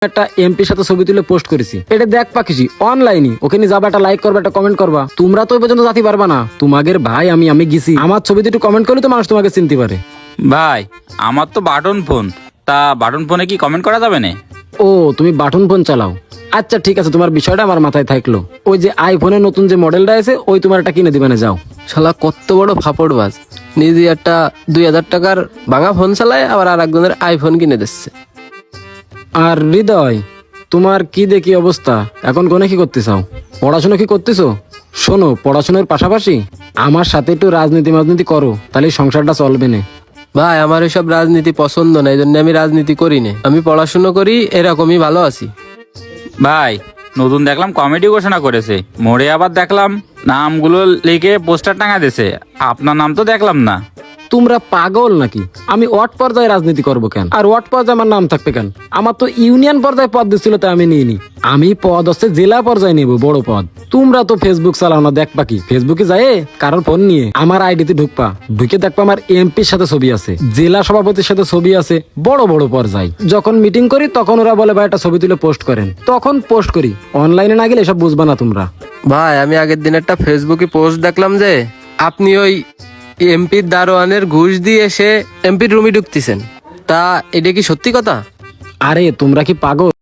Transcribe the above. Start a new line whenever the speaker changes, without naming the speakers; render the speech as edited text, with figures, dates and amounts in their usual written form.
একটা এমপির সাথে ছবি তুলে পোস্ট করেছি, এটা দেখ পাখিছি অনলাইনে, ওখানে যাবা, একটা লাইক করবা, একটা কমেন্ট করবা। তোমরা তো ওই পর্যন্ত জাতি পারবা না। তোমাদের ভাই আমি গেছি, আমার ছবিতে একটু কমেন্ট করলে তো মানুষ তোমাকে চিনতে পারে।
ভাই আমার তো বাটন ফোন, তা বাটন ফোনে কি কমেন্ট করা যাবে না?
ও তুমি বাটন ফোন চালাও, আচ্ছা ঠিক আছে, তোমার বিষয়টা আমার মাথায় থাকলো। ওই যে আইফোনের নতুন যে মডেলটা আছে ওই তোমার একটা কিনে দিবে না, যাও।
শালা কত বড় ফাপড়বাজ, নিজে একটা 2000 টাকার ভাঙা ফোন চালায়, আবার আর একজনের আইফোন কিনে দিচ্ছে।
আর হৃদয়, তোমার কি দেখি অবস্থা, এখন কোনে কি করতে চাও? পড়াশোনা কি করতেছো? শোনো, পড়াশোনার পাশাপাশি আমার সাথে একটু রাজনীতি করো, তাহলে সংসারটা চলবে না।
ভাই আমার এসব রাজনীতি পছন্দ না, এই জন্য আমি রাজনীতি করি না। আমি পড়াশুনো করি, এরকমই ভালো আছি।
ভাই নতুন দেখলাম কমেডি ঘোষণা করেছে, মোড়ে আবার দেখলাম নামগুলো লিখে পোস্টার টাঙা দিয়েছে, আপনার নাম তো দেখলাম না।
তোমরা পাগল নাকি? আমি ওয়ার্ড পর্যায়ে রাজনীতি করবো কেন? আর ওয়ার্ড পর্যায়ে আমার নাম থাকবে কেন? আমার তো ইউনিয়ন পর্যায়ে পদ দিচ্ছিল, তাই আমি নিইনি। আমি পদ হচ্ছে জেলা পর্যায়ে নিব, বড় পদ। তোমরা তো ফেসবুক চালাও না, দেখবা কি ফেসবুকে যায় কারোর ফোন নিয়ে আমার আইডিতে ঢুকবা, ঢুকে দেখবা আমার এমপির সাথে ছবি আছে, জেলা সভাপতির সাথে ছবি আছে, বড় বড় পর্যায়ে। যখন মিটিং করি তখন ওরা বলে ভাই একটা ছবি তুলে পোস্ট করেন, তখন পোস্ট করি। অনলাইনে না গেলে এসব বুঝবা না তোমরা।
ভাই আমি আগের দিন একটা ফেসবুকে পোস্ট দেখলাম যে আপনি ওই এমপির দারোয়ানের ঘুষ দিয়ে এসে এমপির রুমে ঢুকতেছেন, তা এটা কি সত্যি কথা?
আরে তোমরা কি পাগল?